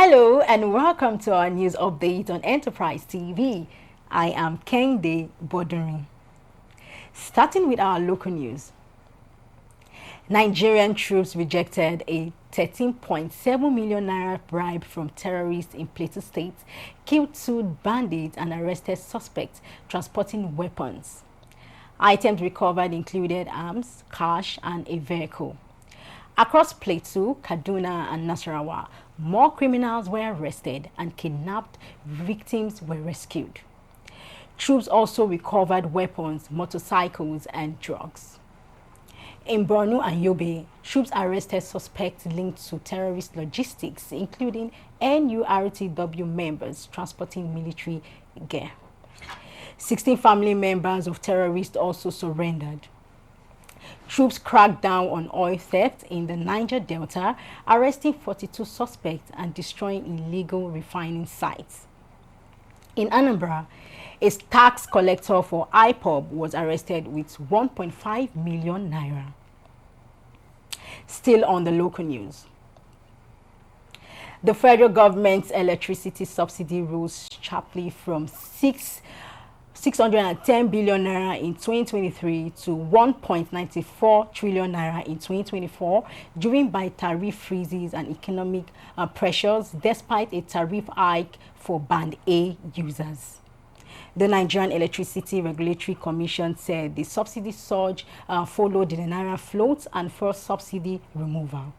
Hello and welcome to our news update on Enterprise TV. I am Kende Boduri. Starting with our local news. Nigerian troops rejected a 13.7 million naira bribe from terrorists in Plateau State, killed 2 bandits and arrested suspects transporting weapons. Items recovered included arms, cash and a vehicle. Across Plateau, Kaduna and Nasarawa, more criminals were arrested and kidnapped victims were rescued. Troops also recovered weapons, motorcycles and drugs. In Borno and Yobe, troops arrested suspects linked to terrorist logistics, including NURTW members transporting military gear. 16 family members of terrorists also surrendered. Troops cracked down on oil theft in the Niger Delta, arresting 42 suspects and destroying illegal refining sites. In Anambra, a tax collector for IPOB was arrested with 1.5 million naira. Still on the local news. The federal government's electricity subsidy rose sharply from 610 billion naira in 2023 to 1.94 trillion naira in 2024, driven by tariff freezes and economic pressures, despite a tariff hike for Band A users. The Nigerian Electricity Regulatory Commission said the subsidy surge followed the naira float and first subsidy removal.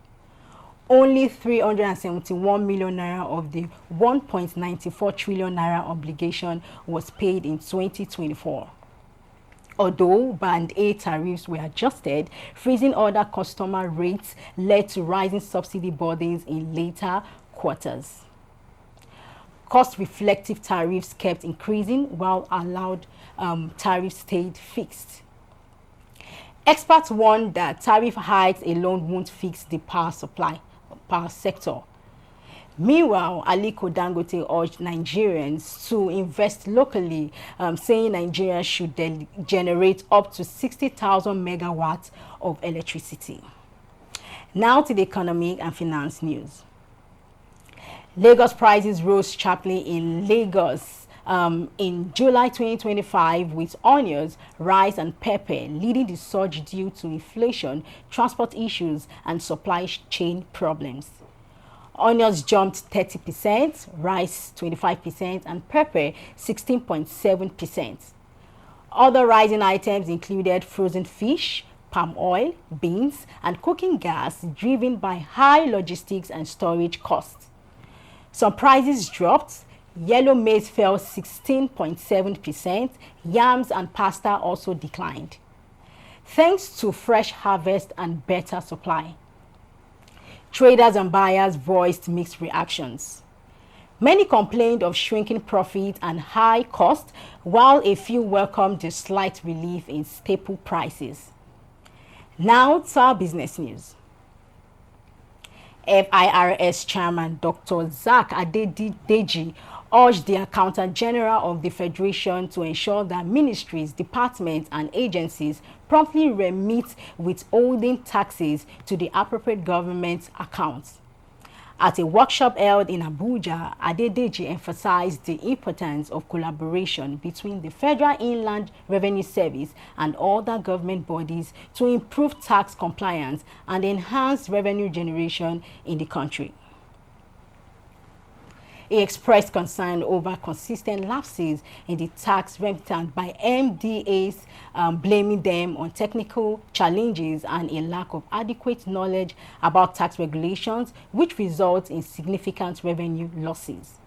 Only 371 million naira of the 1.94 trillion naira obligation was paid in 2024. Although Band A tariffs were adjusted, freezing other customer rates led to rising subsidy burdens in later quarters. Cost-reflective tariffs kept increasing while allowed tariffs stayed fixed. Experts warned that tariff hikes alone won't fix the power sector. Meanwhile, Aliko Dangote urged Nigerians to invest locally, saying Nigeria should generate up to 60,000 megawatts of electricity. Now to the economic and finance news. Lagos prices rose sharply in Lagos in July 2025, with onions, rice and pepper leading the surge due to inflation, transport issues and supply chain problems. Onions jumped 30%, rice 25% and pepper 16.7%. Other rising items included frozen fish, palm oil, beans and cooking gas, driven by high logistics and storage costs. Some prices dropped. Yellow maize fell 16.7%. Yams and pasta also declined, thanks to fresh harvest and better supply. Traders and buyers voiced mixed reactions. Many complained of shrinking profit and high cost, while a few welcomed the slight relief in staple prices. Now to our business news. FIRS Chairman Dr. Zach Adedeji urged the Accountant General of the Federation to ensure that ministries, departments and agencies promptly remit withholding taxes to the appropriate government accounts. At a workshop held in Abuja, Adedeji emphasized the importance of collaboration between the Federal Inland Revenue Service and other government bodies to improve tax compliance and enhance revenue generation in the country. He expressed concern over consistent lapses in the tax remittance by MDAs, blaming them on technical challenges and a lack of adequate knowledge about tax regulations, which results in significant revenue losses.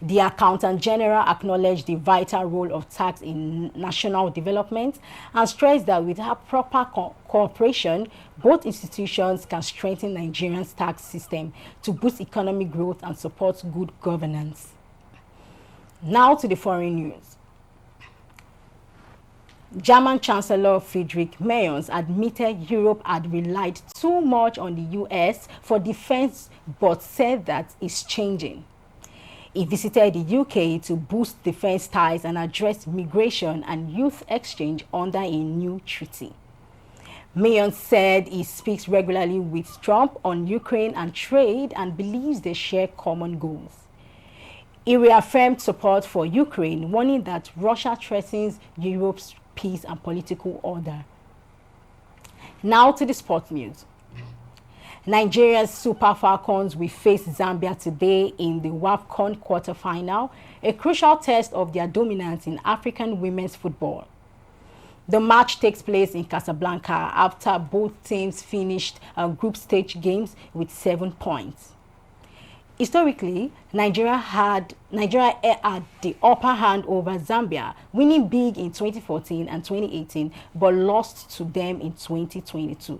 The Accountant General acknowledged the vital role of tax in national development and stressed that with proper cooperation, both institutions can strengthen Nigeria's tax system to boost economic growth and support good governance. Now to the foreign news. German Chancellor Friedrich Merz admitted Europe had relied too much on the US for defense, but said that it's changing. He visited the UK to boost defense ties and address migration and youth exchange under a new treaty. Mayon said he speaks regularly with Trump on Ukraine and trade and believes they share common goals. He reaffirmed support for Ukraine, warning that Russia threatens Europe's peace and political order. Now to the sport news. Nigeria's Super Falcons will face Zambia today in the WAFCON quarterfinal, a crucial test of their dominance in African women's football. The match takes place in Casablanca after both teams finished group stage games with 7 points. Historically, Nigeria had the upper hand over Zambia, winning big in 2014 and 2018, but lost to them in 2022.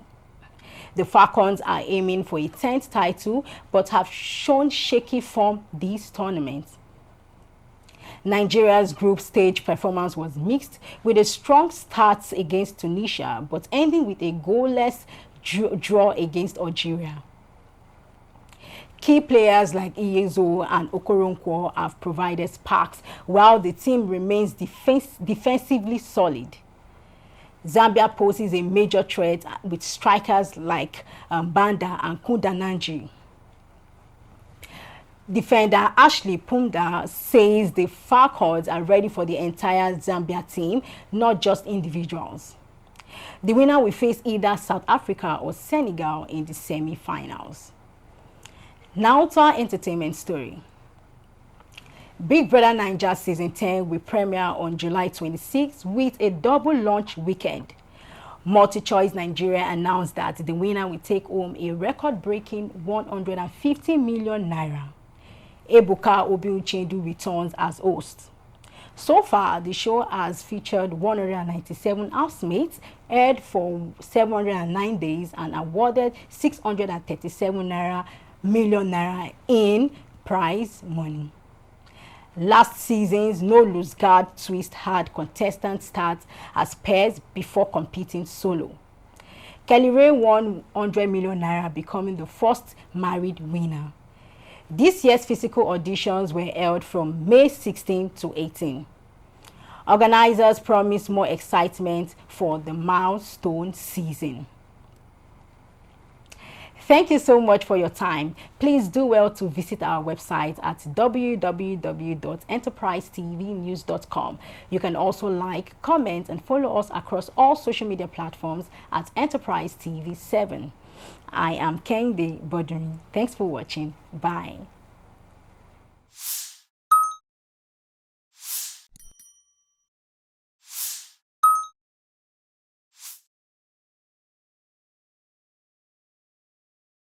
The Falcons are aiming for a 10th title, but have shown shaky form this tournament. Nigeria's group stage performance was mixed, with a strong start against Tunisia, but ending with a goalless draw against Algeria. Key players like Iyezo and Okoronkwo have provided sparks, while the team remains defensively solid. Zambia poses a major threat with strikers like Banda and Kundananji. Defender Ashley Pumda says the Falcons are ready for the entire Zambia team, not just individuals. The winner will face either South Africa or Senegal in the semi-finals. Now to our entertainment story. Big Brother Naija Season 10 will premiere on July 26 with a double launch weekend. MultiChoice Nigeria announced that the winner will take home a record-breaking 150 million naira. Ebuka Obi-Uchendu returns as host. So far, the show has featured 197 housemates, aired for 709 days, and awarded 637 million naira in prize money. Last season's No Lose Guard twist had contestants start as pairs before competing solo. Kelly Ray won 100 million naira, becoming the first married winner. This year's physical auditions were held from May 16 to 18. Organizers promise more excitement for the milestone season. Thank you so much for your time. Please do well to visit our website at www.enterprisetvnews.com. You can also like, comment, and follow us across all social media platforms at Enterprise TV 7. I am Kende Bodrin. Thanks for watching. Bye.